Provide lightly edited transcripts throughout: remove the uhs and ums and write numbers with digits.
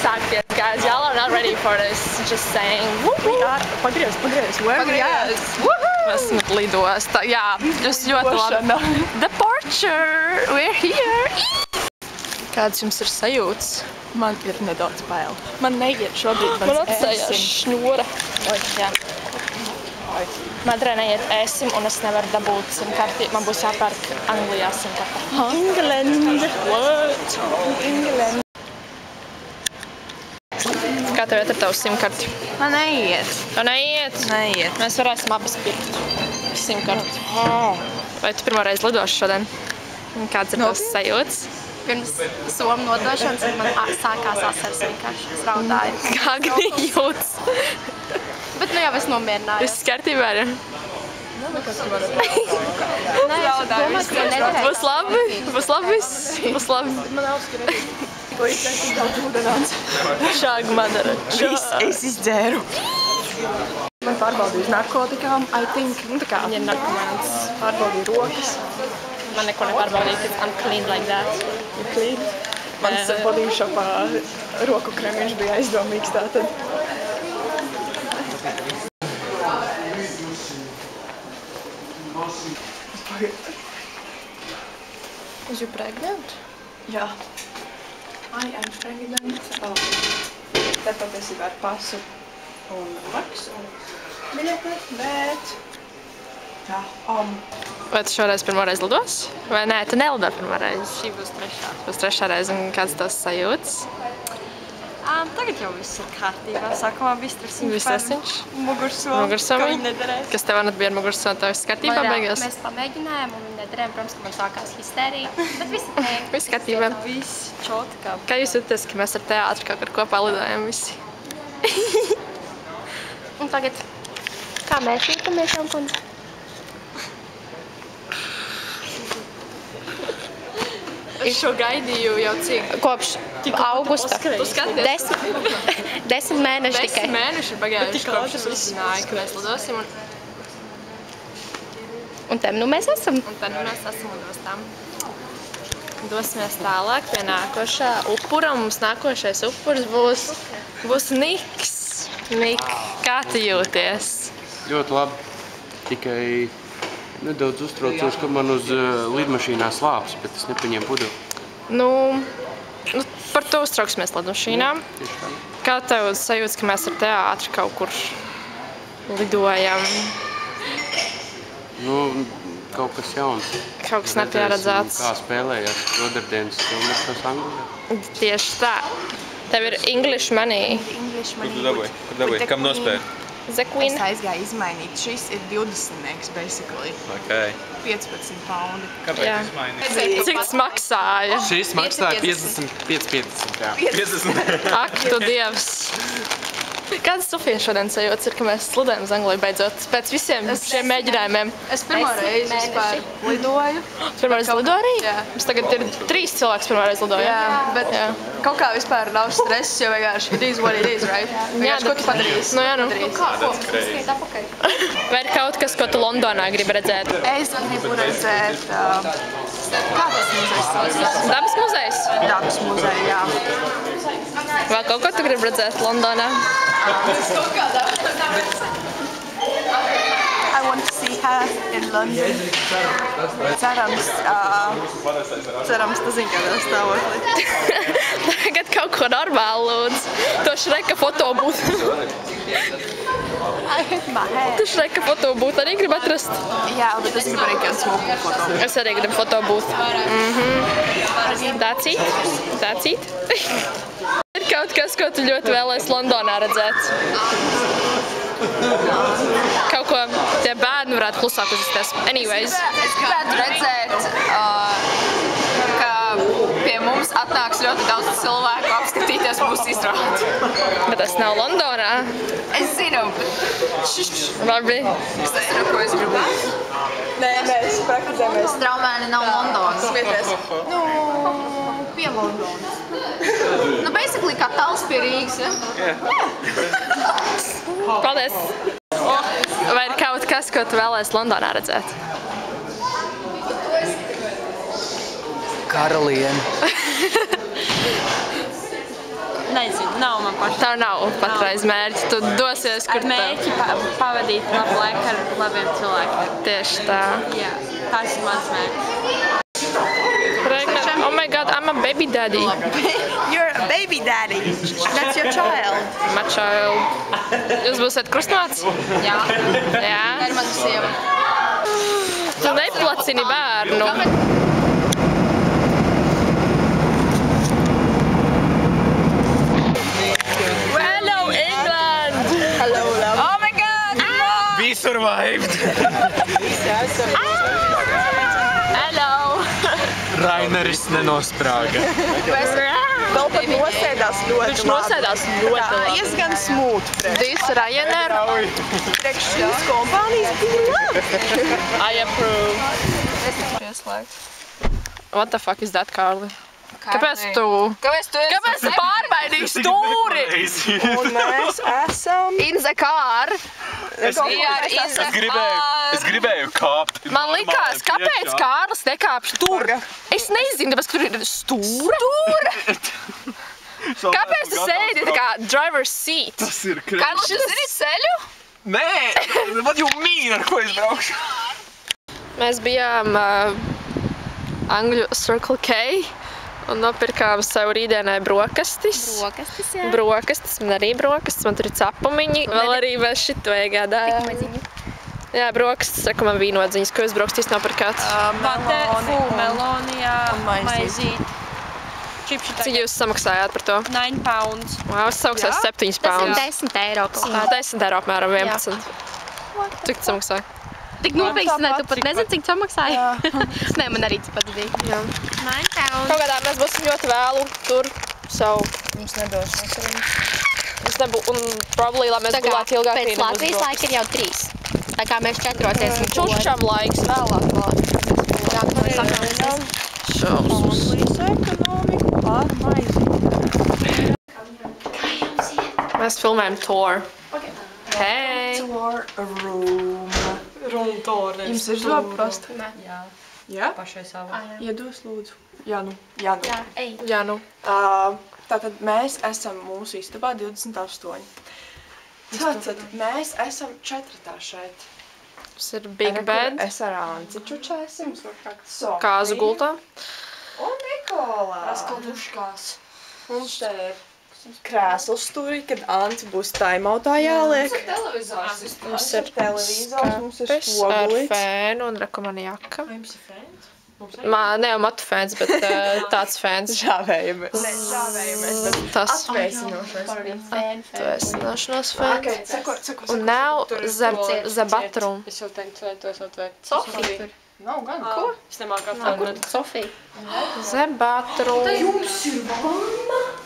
sākties, guys. Y'all are not ready for this. Just saying. Pagriez. Where we at? Esmu lidostā. Jā, jūs ļoti labi. Departure. We're here. Kāds jums ir sajūts? Man ir nedaudz bail. Man neiet šobrīd. Man atsējās šņura. Jā. Madrē neiet ēsim, un es nevaru dabūt simkarti. Man būs jāpērk Anglijā simkarta. England. What? England. Kā tev iet ar tavu simkarti? Man neiet. Tev neiet? Neiet. Mēs varēsim abas pirkt simkarti. Vai tu pirmo reizi lidoši šodien? Kāds ir tavs sajūts? Pirms somu nodošanas man sākās asaras vienkārši. Es raudāju. Kā gan jūtas? Bet nu jau es nomierināju. Viss kārtībā ir? Nē, es domāju, ka nedarēju. Būs labi? Būs labi viss? Būs labi? Man auskarēja. Ko iztaisīt daudz ūdenāns. Šāgu madara. Es izdzēru. Man pārbaudīju uz narkotikām, I think. Nu tā kā Viņa ir narkomāns. pārbaudīju rokas. Man neko nepārbaudīja, ka I'm clean like that. Ir clean. Mans body shopā roku kremiņš bija aizdomīgs tātad. Is you pregnant? Jā. I am pregnant. Te patiesībā ar pasu un maksu un biļeti, bet... Jā, Vai tu šoreiz pirmo reizi lidos? Vai nē, tu nelido pirmo reizi? Šī būs trešā. Būs trešā reize, un kāds tavs sajūtas? Tagad jau viss ir kārtībā. Sākumā bija stresiņš Bija stresiņš? par mugursomu, Mugursomu? ka viņi nedarēja. Kas tev anat bija ar mugursomu? Tev viss kārtībā beigās? Mēs pamēģinājām un viņi nedarēja. Protams, ka man sākās histērija. Bet viss ir teikt. Viss kārtībā. Viss čotkā. Kā jūs jūtaties, ka mēs ar teātri kaut kur kopā lidojam visi? Un tagad, kā mēs jūtamies, Jankundze? Es šo gaidīju jau cik? Kopš augusta. Tu skaties? 10 mēneši tikai. 10 mēneši ir pagājuši, kopš es uzzināju, ka mēs lidosim. Un te nu mēs esam. Un tad mēs esam lidostām. Dosimies tālāk pie nākošā upura. Mums nākošais upurs būs Niks. Nik, kā tu jūties? Ļoti labi. Tikai nedaudz uztraucos, ka man uz lidmašīnā slāpes, bet es nepaņēmu pudeli. Nu, par to uztrauksimies lidmašīnām. Tieši tā. Kā tev sajūtas, ka mēs ar teātri kaut kur lidojam? Nu, kaut kas jauns. Kaut kas nepieredzēts. Kā spēlējās otrdienas filmas Anglijā. Tieši tā. Tev ir English money. Kur tu dabūji? Kam nospēji? The Queen. Es aizgāju izmainīt. Šis ir 20-nieks, basically. Okay. 15 paundi. Kāpēc Jā. izmainīji? Cik tas maksāja? Šis maksāja 55, jā. 50. Ak, tu dievs. Kādas Sofijas šodien sajūtas ir, ka mēs slidojam uz Angliju beidzot pēc visiem šiem mēģinājumiem? Es pirmo reizi vispār lidoju. Pirmā reize lido arī? Jā. Mums tagad ir 3 cilvēks pirmā reize lidoja. Jā, bet Jā. kaut kā vispār nav stress, jo vienkārši it is what it is, right? Vienkārši, ko tu padarīsi? Nu jā, nu. Skriet apakaļ. Vai ir kaut kas, ko tu Londonā gribi redzēt? Es gribu redzēt, kā tas muzejs saucas? Dabas muzejs? Dabas muzeja, jā. Vēl kaut ko tu gribi redzēt Londonā? I want to see her in London. Cerams, tu zini, kādā stāvoklī. Tagad kaut ko normāli lūdzu. To Šreka fotobūtu. I hit my head. Tu Šreka fotobūtu arī gribi atrast? Jā, bet es gribu arī kādu smoku foto. Es arī gribu fotobūtu. That's it? That's it? Ir kaut kas, ko tu ļoti vēlēsi Londonā redzēt? Kaut ko tie bērni varētu klusāk uzvesties. Anyways. Es gribētu redzēt, ka pie mums atnāks ļoti daudz cilvēku apskatīties mūsu izrādi. Bet tas nav Londonā. Es zinu, Labi. es nezinu, ko es gribu. Nē, mēs praktizējamies. Straumēni nav Londonas. Smieties. Nu, pie Londonas. Nu, basically kā tals pie Rīgas, ja? Paldies. Vai ir kaut kas, ko tu vēlēsi Londonā redzēt? Karalieni. Nezinu. pašu. Tā nav patreiz mērķi. Tu dosies, kur Ar mērķi pavadīt labu laiku ar labiem cilvēkiem. Tieši tā. Jā, tas ir mans mērķis. Oh my god, I'm a baby daddy. You're a baby daddy. That's your child. My child. Jūs būsiet krustmāts? Jā. Jā. Tā ir mana sieva. Tu neplacini bērnu. Hello, England! Hello, love. Oh my god! We survived! Hello! Raineris nenosprāga. Vēl pat nosēdās ļoti labi. Viņš nosēdās ļoti Tā labi. iesgan smooth. This Ryanair. Priekš šīs kompānijas bija labi. I approve. What the fuck is that, Carly? Kāpēc tu pārbaidīji stūri? Un mēs esam... In the car. Es gribēju kāpt. Man likās, kāpēc Kārlis nekāpš tur? Es nezinu, tāpēc tur ir stūra. Kāpēc tu sēdi tā kā driver's seat? Tas ir krēs. Kārlis, tu zini ceļu? Nē, what you mean, ar ko es braukšu? Mēs bijām Angļu Circle K un nopirkām sev rītdienai brokastis. Brokastis, jā. Brokastis, man arī brokastis, man tur ir cepumiņi. Vēl arī mēs šito iegādājām. Jā, brokastis, saku man vīnodziņas, ko jūs brokastis nopirkāt? Melonijā, maizīt. Cik jūs samaksājāt par to? 9 pounds. Wow, es samaksāju 7 pounds. 10 eiro. 10 eiro apmēram 11. Cik tu samaksāji? Tik nopietni, ne, tu pat nezini, cik samaksāji? Nē, man arī tas pat bija. 9 pounds. Kaut kādā mēs būsim ļoti vēlu tur. Mums nedos nosarīm. Un probably, lai mēs gulētu ilgāk Pēc Latvijas laika ir jau 3. Tā kā mēs 4 esam Čušķam laiks vēlāk. Šausmas. Ekonomiku pār maizi. Mēs filmējam tour. Hei! Tour room. Jums ir labi pasta? Jā. Jā? Pašai savu. Iedos lūdzu. Jā, nu. Jā, nu. Tātad mēs esam mūsu istabā 28. Tātad mēs esam 4 šeit. Mums ir big bed. Es ar Anci čučēsim. Kāzu gultā. Un Nikolā. Raskalduškās. Mums te ir krēsls stūri, kad Anci būs taimautā jāliek. Televizors. Mums ir televizors, mums ir Ar spogulīts. fēnu un rekomani jaka. Jums ir fēns? Ne jau matu fēns, bet tāds fēns. Žāvējamies. Žāvējamies, bet Tas atvēsinošais. atvēsināšanās fēns. Seko. Un now the bathroom. Es jau teiktu, vai to es atvērt. Sofija tur. Nav gan. Ko? Es nemāku atvērt. Sofija. The bathroom.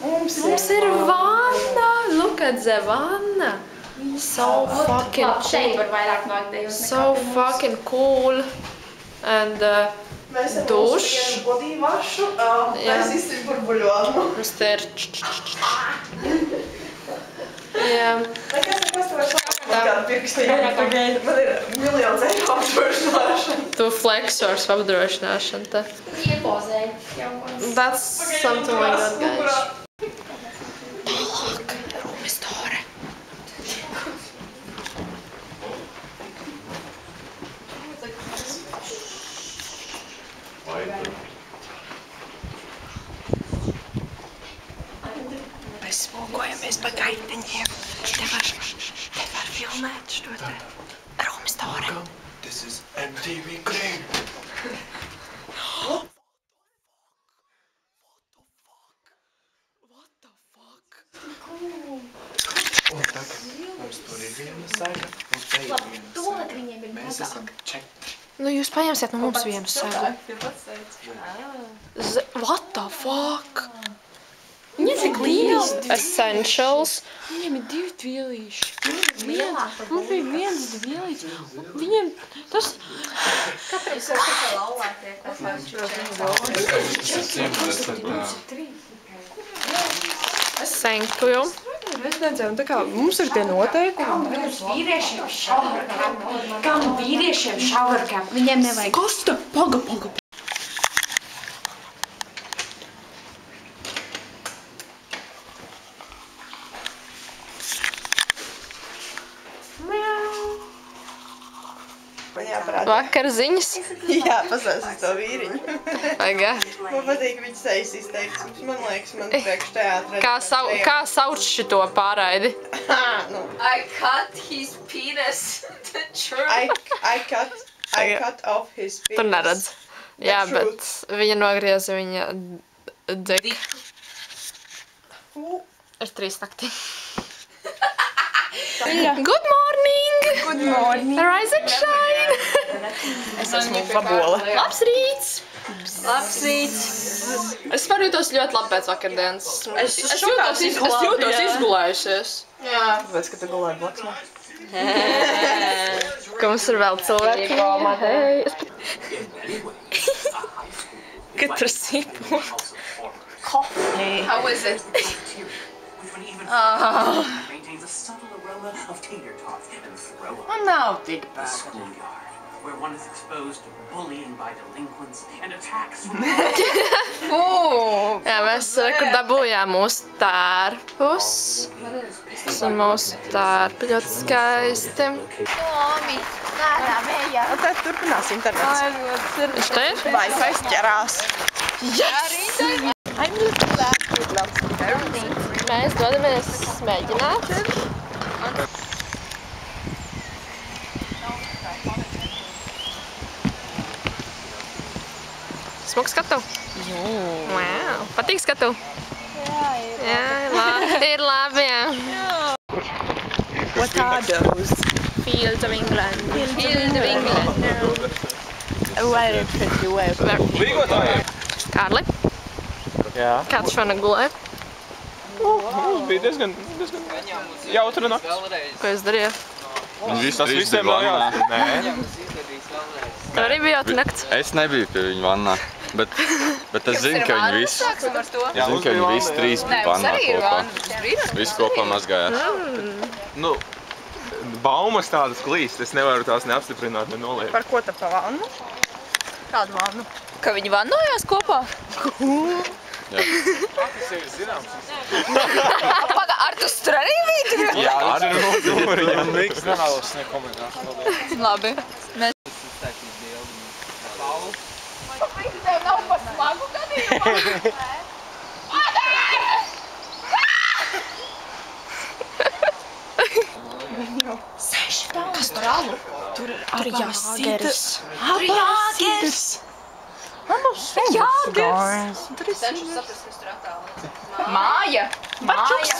Mums ir vanna. Look at the vanna. So fucking Šeit var vairāk nākt. So fucking cool. And duš. Godīvašu, mēs izsim burbuļojumu. Mums te ir Jā. Nekas tev vairs kādu pirkstiņu. Man ir miljons eiro apdrošināšana. Tu flexors apdrošināšana te. Iepozēji. That's something like that, guys. Mēs spogojamies pa gaiteņiem. Te var filmēt šo te rumstori. This is MTV Crane. Un tagad mums tur ir viena saga, mums te ir viena saga. Mēs esam 4. Nu, jūs paņemsiet no mums vienu sagu. What the fuck? Viņa cik liela. Essentials. Viņiem ir 2 dvielīši. Mums bija 1 dvielīši. Viņiem tas... Kāpēc jau tikai laulā tiek? Thank you. Rezidencēm, tā kā mums ir tie noteikumi. Kam vīriešiem šauvarkāp? Viņiem nevajag. Kas te? Paga. Vakar ziņas. Jā, pasāsties to vīriņu. Vajag. Man patīk viņa sejas izteiksmes. Man liekas, man priekš teātra. Kā sauc šito pārraidi? I cut his penis. The truth. I cut off his penis. Tur neredz. Jā, bet viņa nogrieza viņa dzek. Ir 3 naktī. Good morning! Good morning. Rise and shine! Es esmu Fabola. Labs rīts! Labs rīts! Es jūtos ļoti labi pēc vakardienas. Es jūtos izgulējusies. Jā. Tāpēc, ka tu gulēji blakus man. Ka mums ir vēl cilvēki. Katru sipu. How was it? Man nav tik bad. Where one is exposed to bullying by delinquents and attacks from Jā, mēs kur dabūjām mūsu tērpus. Tas ir mūsu tērpi ļoti skaisti. Tad turpinās internets. Viņš te ir? Wi-Fi ķerās. Mēs dodamies mēģināt. Smuku skatu? Wow. Patīk skatu? Jā, ir labi, jā. What are those? Fields of England. Fields of England. Very pretty way. Kārli, Jā. kā tu šodien gulēji? Mums bija diezgan jautra nakts. Ko jūs darījāt? Tas visiem mājās. Nē. Tev arī bija jautra nakts? Es nebiju pie viņa vannā, bet es zinu, ka viņi visi... Sāksim ar to. Es zinu, ka viņi visi 3 bija vannā kopā. Visi kopā mazgājās. Nu, baumas tādas klīst, es nevaru tās neapstiprināt, ne noliekt. Par ko tu pa vannu? Kādu vannu? Ka viņi vannojās kopā? Paga, Artus tur arī bija tur? Jā, viņam miks nevēlos nekomentēt. Labi. Mēs... Tev nav par smagu gadījumu? Kas tur alu? Tur ir jāsītas. Jāgers! Jāgers! Cenšos saprast, kas tur attālināts. Māja! Māja!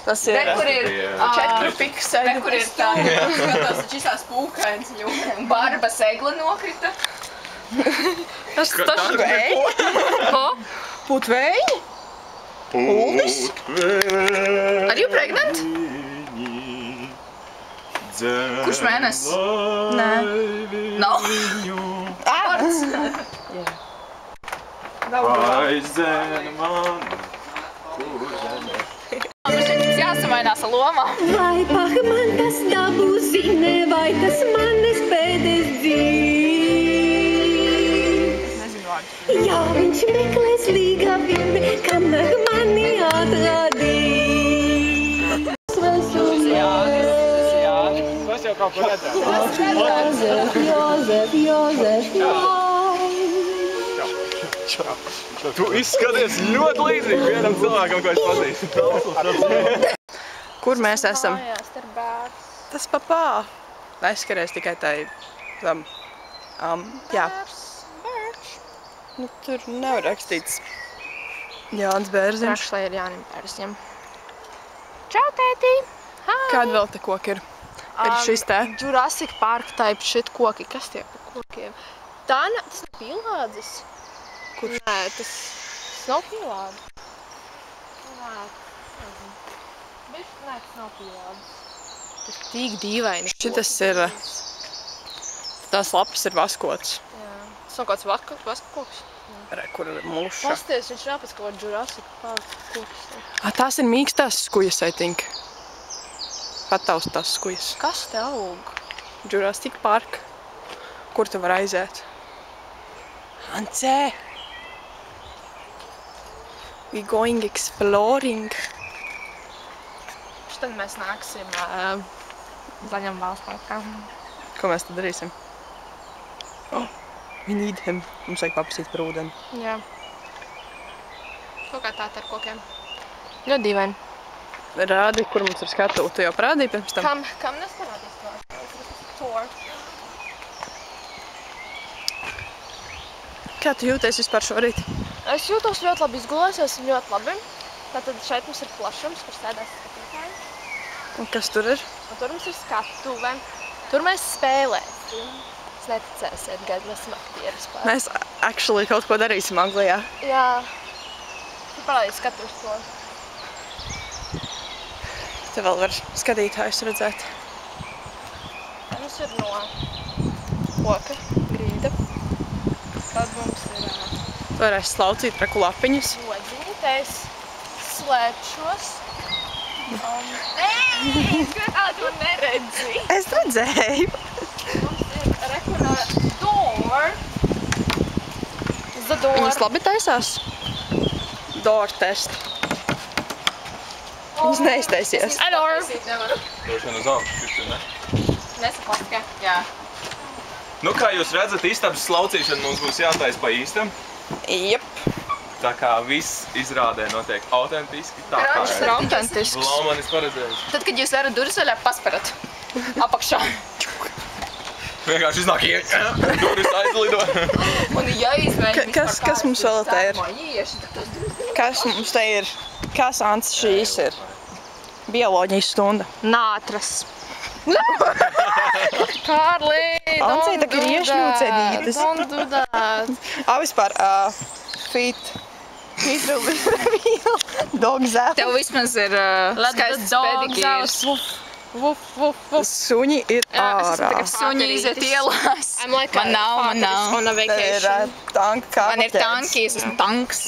Tas ir... Te, kur ir 4 pikseli. Te, kur ir tā, skatās tačisās pūkains, un barba segla nokrita. Tas Vēji? Putvēji? Ulvis? Are you pregnant? Kurš mēnesis? Nē. Nav? Aizdzēna man, Jāsamainās ar lomām. Vai man tas dabu zine, vai tas manis pēdes dzīves? Jā, viņš meklēs līgā vilni, kamēr mani atradīs. tas jau kaut ko redzētu. Jozef. Tu izskaties ļoti līdzīgi vienam cilvēkam, ko es pazīstu. Kur mēs esam? Tas papā. Aizskaries tikai tai tam. Jā. Nu, tur nevar rakstīts Jānis Bērziņš. Priekšlē ir Jānim Bērziņam. Čau, tētī! Kāda vēl te koki ir? Ir šis te? Jurassic Park type shit koki. Kas tie par kokiem? Tā tas nav pīlādzis. Kurš? Nē, tas nav pīlādzis. Nē, nezinu. Nē, tas nav pīlādzis. Tas tik dīvaini. Šitas ir... Tās lapas ir vaskots. Jā. Tas nav kāds vaskoks. Re, kur ir muša. Pasties, viņš nav pēc kaut Jurassic Park koks. Tās ir mīkstās skujas, I think. Pataustās skujas. Kas te aug? Jurassic Park. Kur tu var aiziet? Ancē! We going exploring. Tad mēs nāksim zaļam valsts parkam. Ko mēs tad darīsim? We need him. Mums vajag paprasīt par ūdeni. Jā. Kaut kā tā ar kokiem. Ļoti dīvaini. Rādi, kur mums ir skatuve. Tu jau parādīji pirms tam? Kam nesparādīs to? Tour. Kā tu jūties vispār šorīt? Es jūtos ļoti labi izgulēs, esmu ļoti labi. Tātad šeit mums ir plašums, kur sēdās skatītāji. Un kas tur ir? Un tur mums ir skatuve. Tur mēs spēlēsim. Jūs neticēsiet, gad mēs esam aktieri vispār. Mēs actually kaut ko darīsim Anglijā. Jā. Tu parādīsi skatuves to. Te vēl var skatītājus redzēt. Tā mums ir no koka grīda. Tad mums ir Varēs slaucīt reku lapiņus. lodziņītais, slēpšos. Nē, kā tu neredzi? Es redzēju. Mums ir rekurā door. The door. Viņas labi taisās. Door test. Viņas neiztaisies. Door. Droši vien uz augšu, šis ne? Nesaplaskā. Jā. Nu, kā jūs redzat, istabas slaucīšana mums būs jātais pa īstam. Jep. Tā kā viss izrādē notiek autentiski, tā kā Tas ir autentisks. Laumanis paredzējis. Tad, kad jūs varat durvis vaļā, pasparat apakšā. Vienkārši iznāk durvis aizlido. Un jāizmēģina Kas mums vēl te ir? Kas mums te ir? Kas Ants šīs ir? Bioloģijas stunda. Nātras. Kārlī, Ancei tā ir iešņūcenītas. Don't do that. Vispār, feet reveal. Dog zap. Tev vismaz ir skaists pedikīrs. Woof, woof, woof. Suņi ir ārā. Suņi iziet ielās. Man nav. On a Te ir vacation. tanka Man ir tanki, es esmu tanks.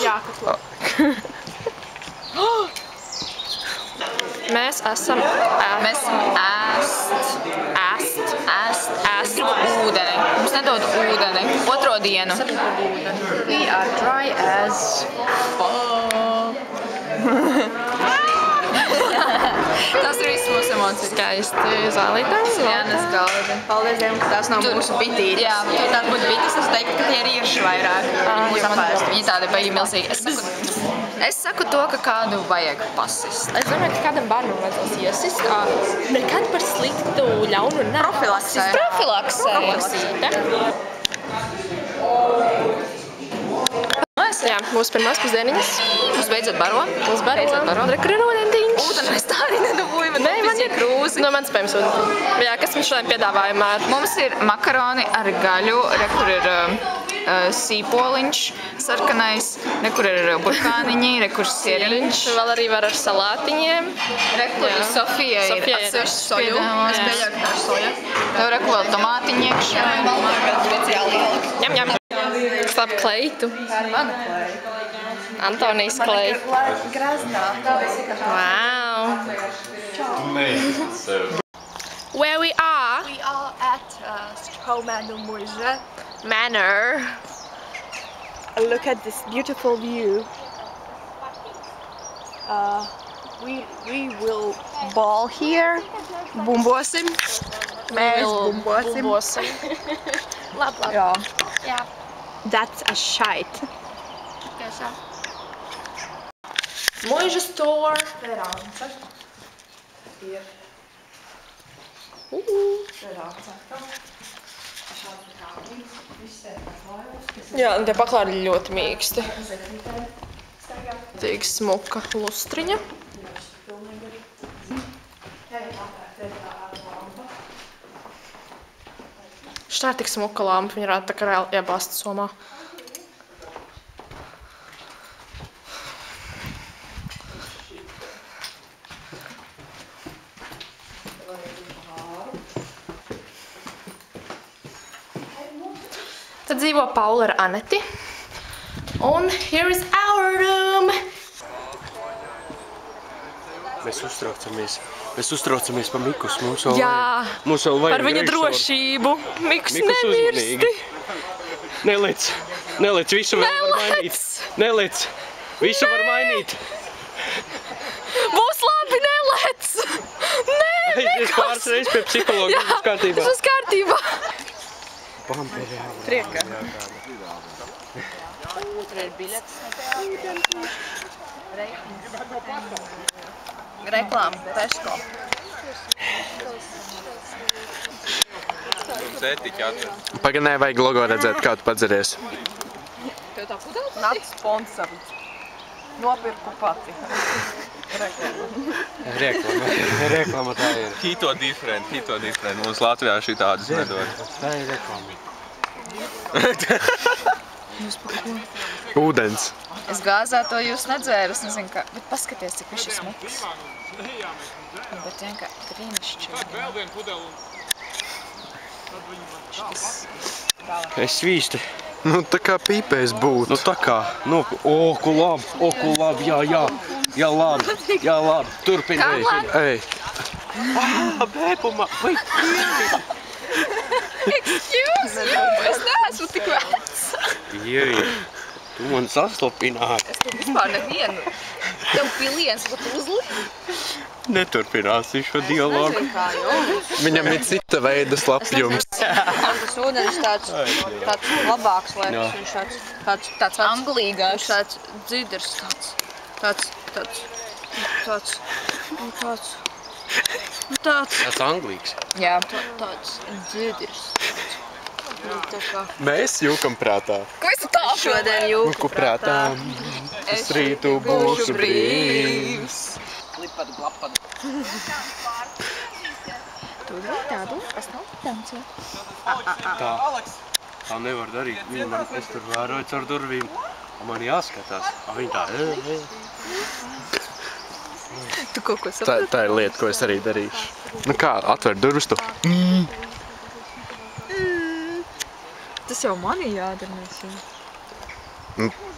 Jā, kas to. Mēs esam ēst ūdeni. Mums nedod ūdeni. Otro dienu. We are dry as fuck. Tas ir viss mūsu emocijas. skaisti zālītājs. Jānes galdi. Paldies Dievam, ka tās nav mūsu bitītes. Jā, tur tās būtu bites, es teiktu, ka tie ir ieši vairāk. Viņi tādi baigi milzīgi. Es saku to, ka kādu vajag pasist. Es domāju, ka kādam bērnam vajadzēs iesist. Nekad par sliktu ļaunu ne. Profilaksē. Jā, mūsu pirmās pusdieniņas. Mums beidzot baro. Mums baro. Rekur ir ūdentiņš. Ūdeni es tā arī nedabūju, bet Nē, man ir krūzi. No manas spējams ūdentiņš. Jā, kas mums šodien piedāvājumā ir? Mums ir makaroni ar gaļu, rekur ir sīpoliņš sarkanais, rekur ir burkāniņi, rekur sieriņš. Vēl arī var ar salātiņiem. Rekur Sofija ir atsevišķi soju. Es pieļauju, ka tā ir soja. Tev rekur vēl tomātiņi iekšā. Ņem, ņem. Slap kleitu. Tā ir mana kleita. Antonijas kleitu. Wow. Where we are? We are at Stromano Moise. Manor. Look at this beautiful view. We will ball here. Bumbosim. Mēs bumbosim. Labi, labi. Jā. Jā. That's a shite. Moiža store. Jā, un tie paklāri ļoti mīksti. Tīk smuka lustriņa. Šitā ir tik smuka lampa, viņa rāda tā kā reāli iebāsta somā. Tad dzīvo Paula ar Aneti. Un here is our room. Mēs uztraucamies par Mikus. Mums vēl vajag par viņa drošību. Mikus nemirsti. Neliec, visu vēl var mainīt. Neliec, visu var mainīt. Būs labi, nelec! Nē, Aizies pāris reizes pie psihologa, viss kārtībā. Viss kārtībā. Prieka. Tur ir biļetes. Reklāma, Peško. Paganē, vajag logo redzēt, kā tu padzeries. Nāc sponsori. Nopirku pati. Reklama tā ir. Hito different. Mums Latvijā šī tādas nedod. Tā ir reklama. Ūdens. Es gāzā to jūs nedzēru, es nezinu kā, bet paskaties, cik viņš ir smuks. Bet vienkārši brīnišķīgi. Es svīsti. Nu, tā kā pīpēs būtu. Nu, tā kā. Nu, ku labi, jā, labi. Turpin, ej. Bēpumā, vai pievi? Excuse you, es neesmu tik vecs. Jei, tu man saslapināji. Es tev vispār nevienu. Tev piliens, ko tu uzliek? Neturpināsim šo dialogu. Viņam ir cita veida slapjums. Tas ūdens tāds labāks, liekas, viņš tāds anglīgāks. Viņš tāds dzidrs, Tas anglīgs. Jā. tāds dzidrs. Mēs jūkam prātā. Ko es tā? Šodien jūku prātā. Es rītu būšu brīvs. Lipad, glapad. Tu dari tādu, kas nav tancē. Tā nevar darīt. Es tur vēroju caur durvīm. Man jāskatās. Viņa tā. Tu kaut ko saprati? Tā ir lieta, ko es arī darīšu. Nu kā, atver durvis tu. Tas jau manī jādara, mēs jau.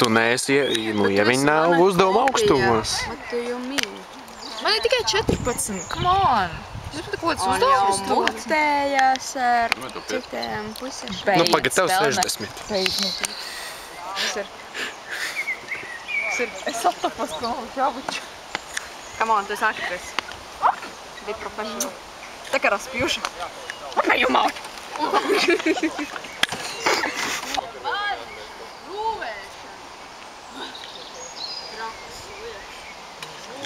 Tu neesi, ja viņi nav uzdevuma augstumos. Man ir tikai 14, come on! Jūs pat kaut kāds uzdevums to? Mutējās ar citiem pusēm. Nu, pagad, tev 60. Es attapos, ko man jābuču. Come on, tu esi aktris. Be professional. Tā kā raspjuša. Apa you mouth?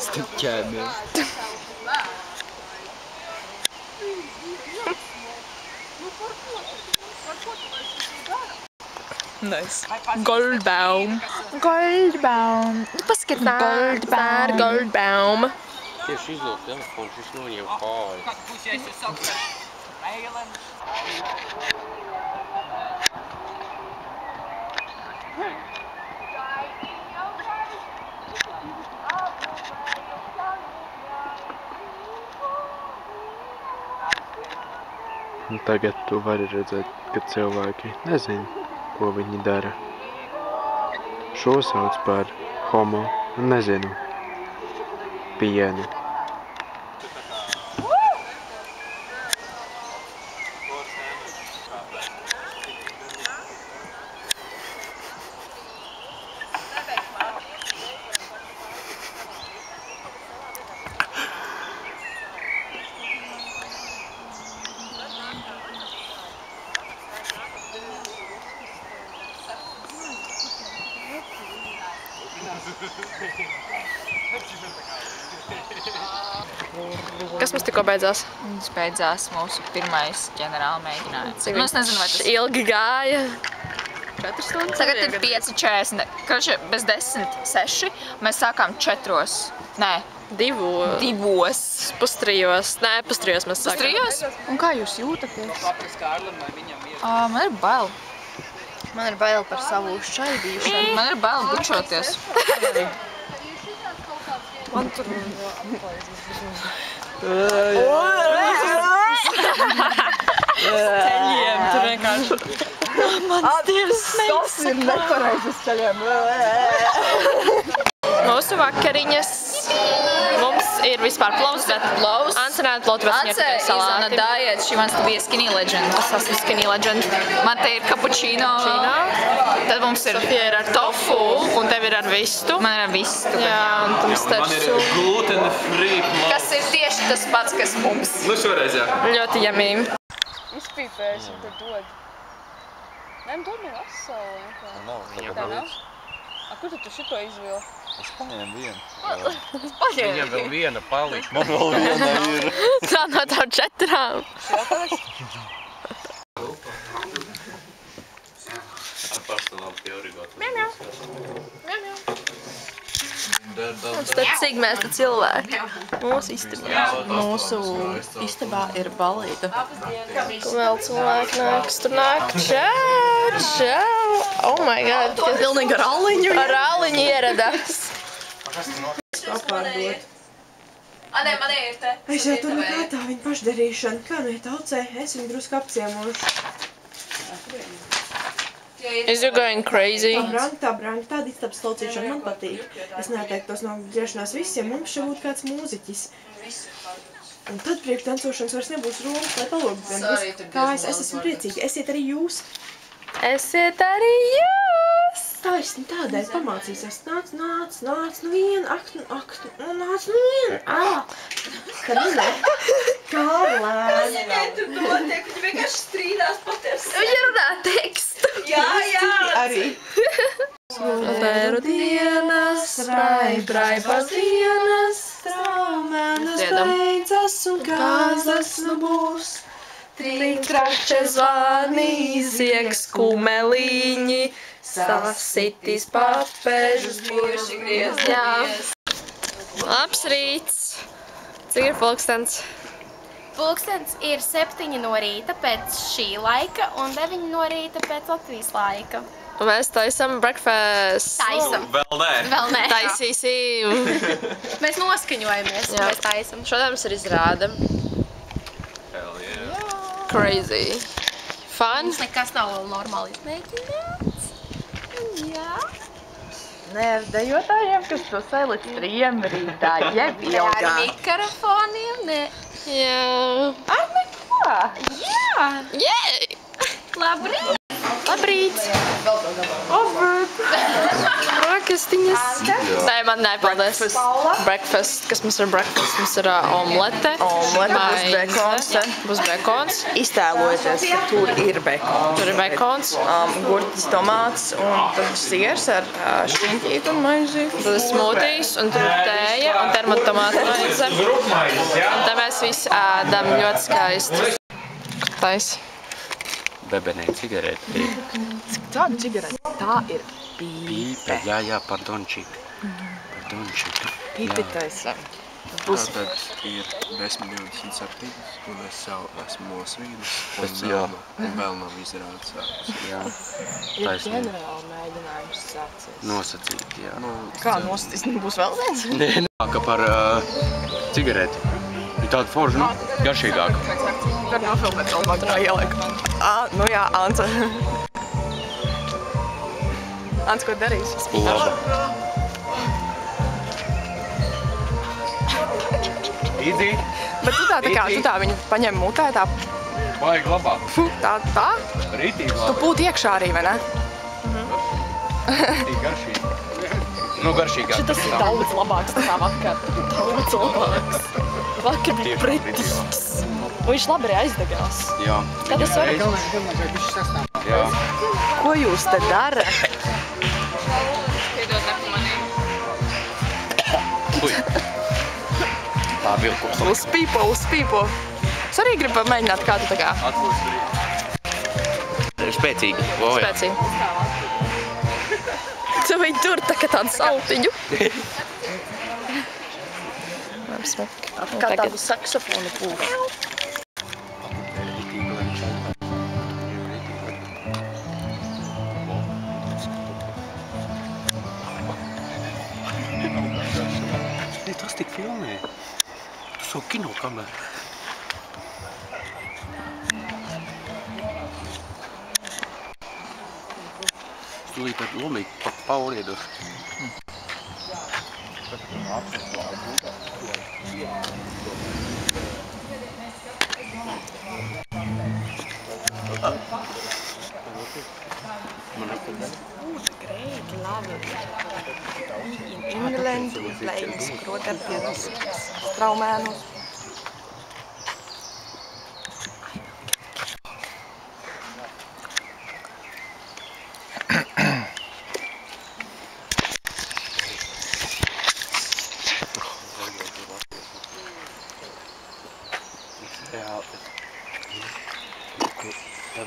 Stipķēmies. Nice. Goldbaum. Goldbaum. Tu paskat Goldbaum. Goldbaum. Tieši izlūk telefonu, šis noņem kāju. Tagad tu vari redzēt, ka cilvēki nezina, ko viņi dara. Šo sauc par homo, nezinu, pienu. Kas mums tikko beidzās? Mums beidzās mūsu pirmais ģenerāla mēģinājums. Nu, es nezinu, vai tas ilgi gāja. 4 stundas? Tagad ir 5:40. Karoči, bez 10:06. Mēs sākām 4. Nē. 2. Pustrijos. Nē, pustrijos mēs sākām. Pustrijos? Un kā jūs jūtaties? Man ir bail. Man ir bail par savu šaidīšanu. Man ir bail bučoties. Man tur... Ceļiem tur vienkārši. Mans dievs, tas ir nepareizes ceļiem. Mūsu vakariņas. Mums ir vispār plovs, bet Ansanēta plovs, bet Ance is on a diet. She wants to be a skinny legend. Es esmu skinny legend. Man te ir cappuccino. Tad mums ir Sofija ir ar tofu, un tev ir ar vistu. Man ir ar vistu. Jā, un mums te Man ir gluten free plovs. Kas ir tieši tas pats, kas mums. Nu šoreiz, jā. ļoti yummy. Izpīpēs un tad dod. Nē, tomēr veseli. Tā nav. Kur tu šito izvili? Es paņēmu vienu. Viņam vēl viena palika. Man vēl viena ir. Tā no tām 4. Tad cik mēs te cilvēki? Mūsu istabā ir balīta. Vēl cilvēki nāks. Tur nāk. Čau! Oh my god. Pilnīgi ar aliņu. Ar aliņu ieradās. Papārdot. Nē, man ir te. Es jau tur nekā tā viņa pašdarīšana. Kā ne taucē, es viņu drusku apciemošu. Is you going crazy? Tā brank, tāda istabas laucīšana man patīk. Es neteiktos no griešanās visiem, mums šeit būtu kāds mūziķis. Un tad priekštancošanas vairs nebūs romas, lai palūgtu vien. Kājas, es esmu priecīga, esiet arī jūs. Esiet arī jūs! Tā es tādēļ pamācīsies. Nāc, nu vien, nāc, nu vien. Kad ne? Kārlēn. Tur notiek, viņi vienkārši strīdās paters. Viņa runā tekstu. Jā. Arī. Vēru dienas, raibas dienas, Traumenes beidzas un kāzas nu būs. Trinkrače zvani, ziegs kumeliņi, sasitīs papežus, būši griezdies. Labs rīts! Cik ir pulkstens? Pulkstens ir 7 no rīta pēc šī laika un 9 no rīta pēc Latvijas laika. Un mēs taisam breakfast. Taisam. Vēl nē. Taisīsim. Mēs noskaņojamies, Jā. mēs taisam. Šodien mums ir izrāde. Hell yeah. Crazy. Fun. Mums nekas nav vēl normāli izmēģināts. Jā. Nē, ar dejotājiem, kas to salic rītā, jeb ilgā. Ar mikrofoniem, ne. Jā. Ar neko? Jā. Jej! Labrīt. Labrīt! Brokastiņas! Nē, man nepaldies. Breakfast. Kas mums ir breakfast? Mums ir omlete. Omlete, būs maize, bekons. Būs bekons. Iztēlojieties, ka tur ir bekons. Tur ir bekons. Gurķis, tomāts un tad siers ar šķiņķīti un maizi. Tad ir smūtijs un tur ir tēja un termotomāta maize. Un te mēs visi ēdam ļoti skaisti. Tais. Bebenē cigareti. Tāda cigarete? Tā ir pīpe. Jā, pardončik. Pīpe taisam. Tātad ir 10:27 un es jau esmu nosvīdus un vēl nav izrādes sākus. Jā. Ir ģenerāli mēģinājums sācies. Nosacīt, jā. Kā nosacīs? Būs vēl viens? Nē, ka par cigareti. Ir tāda forša, nu, garšīgāka. Var nofilmēt vēl magnā ieliek. Nu jā, Ants. Ants, ko darīs? Laba. Īdzi. Bet tu tā viņu paņem mutē, tā. Vajag labāk. Tā? Rītīgi Tu labāk. pūti iekšā arī, vai ne? Rītīgi garšīgi. Nu, garšīgāk. Šitas ir daudz labāks nekā vakar. Daudz labāks. Vakar bija pretīgs. Viņš labi arī aizdegās. Jā. Kā tas var? Jā. Ko jūs te dara? Tā vilkos. Uzpīpo. Es arī gribu mēģināt, kā tu tā kā. Spēcīgi. Spēcīgi. Tu viņu tur tā kā tādu saltiņu. Kā tādu saksofonu pūšu. Tas tik filmē. Tu savu kino kameru. Stulīt ar lomīgi pauriedošu. Great, love it. In England, playing skrotapjus, straumēnus.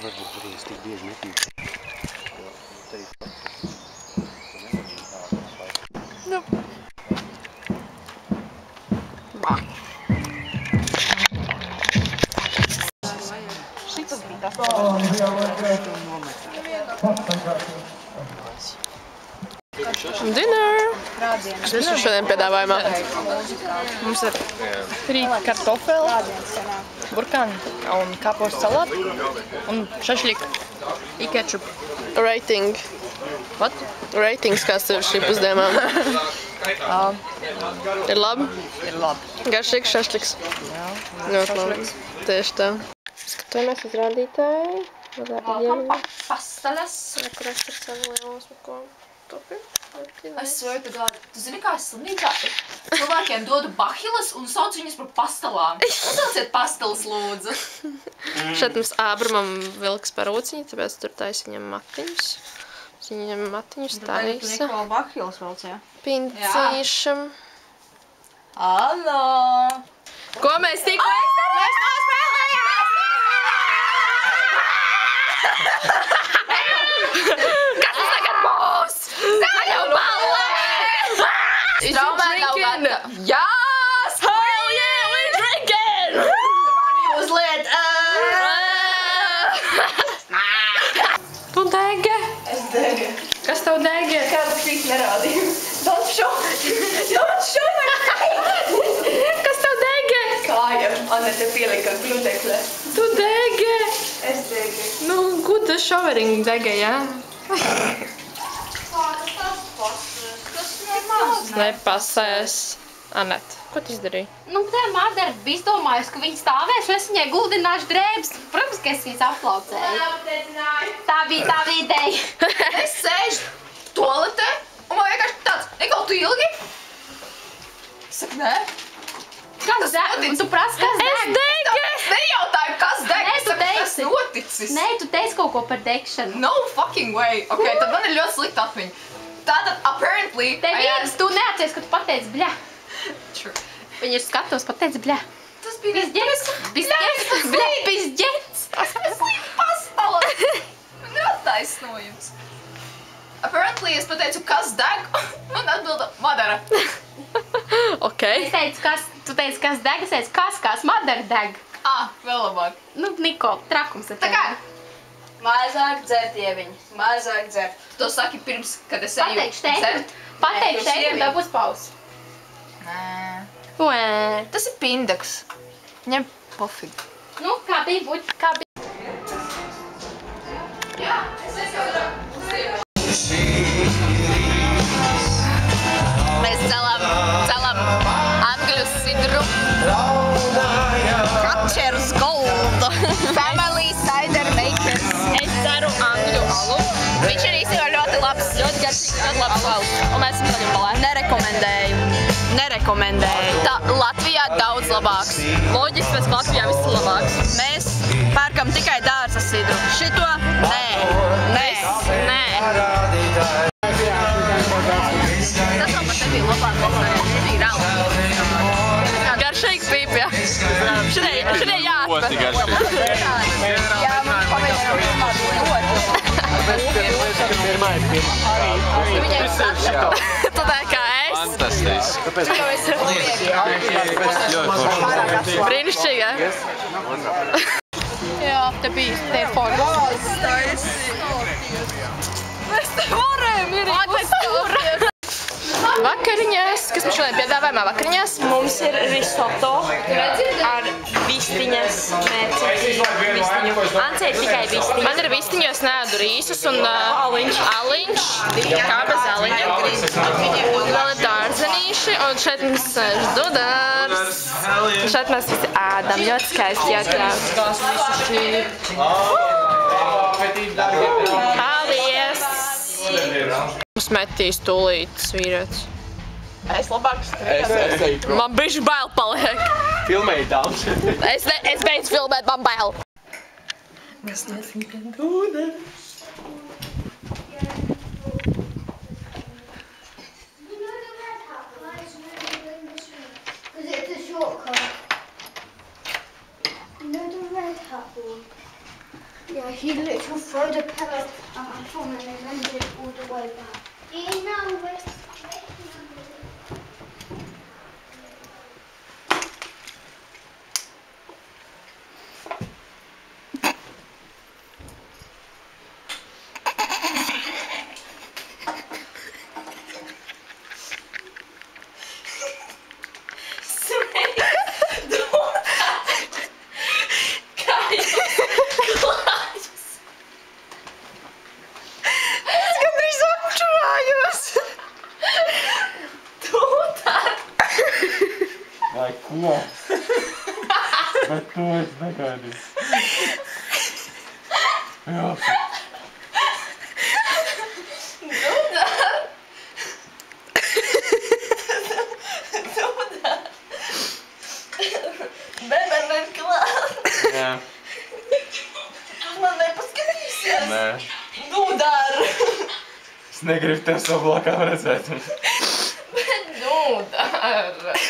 varbūt varēs tik bieži metīt. Nu. Bā. Šitas bija tas. Dinner! Kas mums ir šodien piedāvājumā? Mums ir rīt kartofeli, burkani un kāpostu salāti un šašlik i ketchup. Rating. What? Ratings kāds ir šī pusdienām? Ir labi? Ir labi. Garšīgs šašliks? Jā. Ļoti labi. Tieši tā. Skatojamies uz rādītāju. Pastaļas. Kur es tur savu lielos ko topim? Es swear to God, tu zini, kā es slimnīcā cilvēkiem dodu bahilas un sauc viņas par pastalām. Uzsauciet pastalas, lūdzu. Šeit mums Ābramam vilks par ūciņu, tāpēc tur taisa viņam matiņus. Viņam matiņus taisa. Nikola bahilas velc, jā? Pincīšam. Halo! Ko mēs tikko izdarījām? Mēs nospēlējām! Kas tas tagad būs? Zaļu balē! Straumē nav gata. Yes! Hell yeah, we drinking! Uzliet! Tu degi? Es degu. Kas tev degi? Kādu krīt nerādīju. Don't show my Kas tev degi? Kāja. Anete pielika glutekle. Tu degi? Es degu. Nu, good showering degi, jā? Nepasēs. Anet, ko tu izdarīji? Nu, tā Madara bija izdomājusi, ka viņa stāvēs, un es viņai guldināšu drēbes. Protams, ka es viņas aplaucēju. Tā bija tā ideja. Es sēžu toaletē, un man vienkārši tāds, Nikol, tu ilgi? Saku, nē. Kas deg? Un tu prasi, kas deg? Es degi! Es nejautāju, kas deg. Nē, Es tu saku, kas teiksi. noticis. Nē, tu teici kaut ko par degšanu. No fucking way. Ok, tad man ir ļoti slikta atmiņa. Tātad, apparently... Tev viens, tu neatcies, ka tu pateici bļa. True. Viņa ir skatos, pateici bļa. Tas bija Bizģets. Bizģets. Bļa, bizģets. Tas bija pastala. Man ir attaisnojums. Apparently, es pateicu, kas deg, un atbilda Madara. Ok. Es teicu, tu teici, kas deg, es teicu, kas Madara deg. Vēl labāk. Nu, Niko, trakums ar Tā kā, Mazāk dzert, ieviņ. Mazāk dzert. tu to saki pirms, kad es eju pateikšu teikt, un dabūs pausi. Nē. Uē. Tas ir pindaks. Viņam pofīgi. Nu, kā bija būt, kā bija. Jā, es jau mēs celam angļu sidru. Catcher's Gold. Family cider makers. Es ceru angļu alu. Viņš ir īstenībā ļoti labs. Ļoti garšīgs, ļoti labs alus. Un mēs esam viņam palēti. Nerekomendēju. Tā Latvijā daudz labāks. Loģiski, pēc Latvijā viss ir labāks. Mēs pērkam tikai dārza sidru. Šito? Nē. Nē. Nē. Tas vēl pat nebija labākais variants. Tas bija rauds. Garšīgs pīpi, jā. Šodien jāatver. Ļoti garšīgi. Jā, mums pamēģinām Tu tā kā es. Fantastiski. Brīnišķīgi, jā. Jā, te bija, te ir formas. Mēs te varējām ir vakariņās, kas mums šodien piedāvājumā vakariņās, mums ir risoto ar vistiņas mērci. Ancei ir tikai vistiņas. Man ir vistiņa, jo es neēdu rīsus un aliņš, kā bez aliņa. Vēl ir dārzenīši un šeit mums sēž Dudars. Šeit mēs visi ēdam, ļoti skaisti jāatļauj. Paldies! Mums metīs tūlītis vīrietis. Es labāk strādāju. Man bišķi bail paliek. Filmēji dāmas. Es beidzu filmēt, man bail. Kas notika Dudars? It's a shortcut. You know the red hat one? Yeah, he literally threw the pellet from it and then did it all the way back. Vai, ko? Bet to es negaidīju. Jā. Beben ir klāt. Jā. Tu man nepaskatīsies. Nē. Dūdar. Es negribu tev savu blakām redzēt. Dūdar.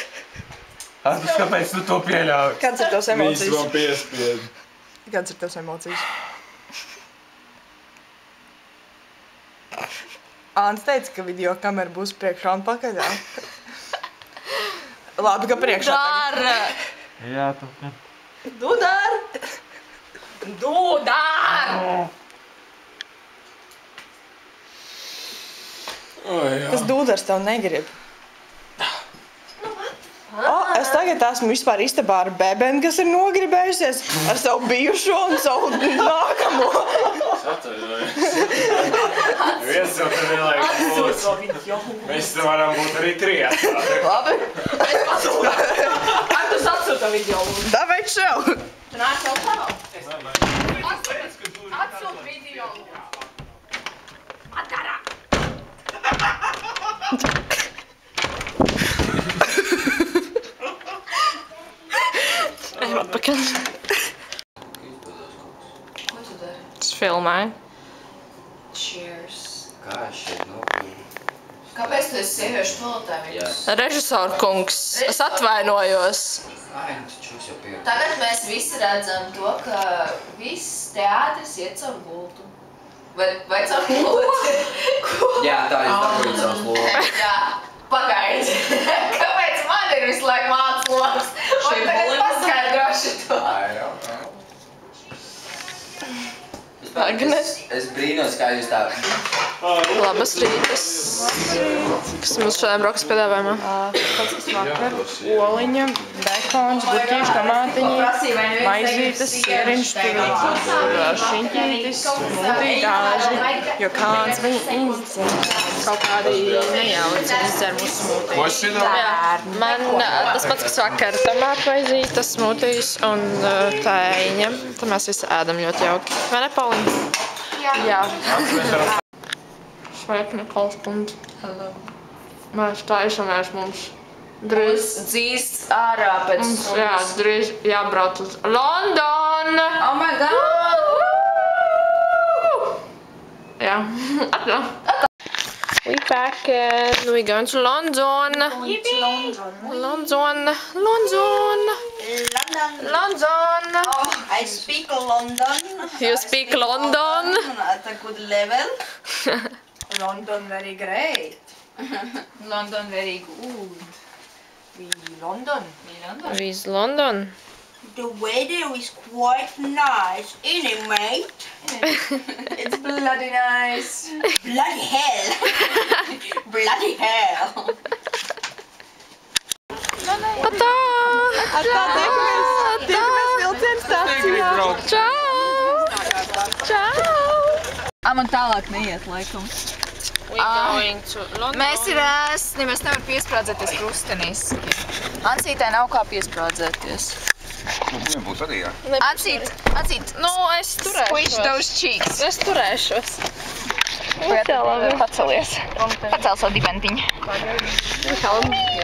Atus, kāpēc tu to pieļauj? Kāds ir tavs emocijas? Visi man piespied. Kāds ir tavs emocijas? Āns teica, ka video kamera būs priekšā un pakaļā. Labi, ka priekšā tagad. Jā, tu. Dūdar. Dūdar. Tas dūdars tev negrib. Es tagad esmu vispār istabā ar bebeni, kas ir nogribējusies ar savu bijušo un savu nākamo. Viens jau tev vienlaik būs. Mēs te varam būt arī trijās. Labi. Es pasūtu. Kā tu atsūta video? Davai šau. Tu nāc savu kanālu? Atsūt video. Atkarā. Ejam atpakaļ. Ko tu dari? Es filmēju. Cheers. Kā šeit nopūl? Kāpēc tu esi sieviešu toaletē vidus? Režisor kungs, es atvainojos. Ai, taču jūs jau pieredzējāt. Tagad mēs visi redzam to, ka viss teātris iet caur gultu. Vai caur gultu? Jā, tā jūs dabūjāt savus logus. Jā, pagaidi. Kāpēc man ir visu laiku māc logs? Un tagad paskaidroši to. Agnes. Es brīnos, kā jūs tā... Labas rītas. Kas mums šodien brokas piedāvājumā? Pats vakar, oliņa, bekons, gurķīši, tomātiņi, maizītes, sieriņš, tur šiņķītis, multītāži, jo kāds viņa izdzer. Kaut kādi nejauci izdzer mūsu smūtī. Man tas pats, kas vakar, tomātu maizīte, smūtīs un tējiņa. Tad mēs visi ēdam ļoti jauki. Vai ne, Pauliņa? Jā. Sveiki, Nikols kundze. Hello. Mēs taisamies mums drīz dzīst ārā pēc mums. Jā, drīz jābrauc uz London. Oh my god! Jā, atļau. We back and we going to London. London. Oh, I speak London. You speak London? At a good level. London very great. London very good. London. With London. The weather is quite nice, isn't it, mate? It's bloody nice. Bloody hell. Bloody hell. Atā! Tiekamies vilcienu stācijā. Čau! Man tālāk neiet, laikam. We going to London. Mēs nevaram piesprādzēties krustenīs. Ansītē nav kā piesprādzēties. Viņam būs arī, jā. Ansīt. Nu, es turēšos. Squish those cheeks. Es turēšos. Pacelies. Pacel savu dibentiņu.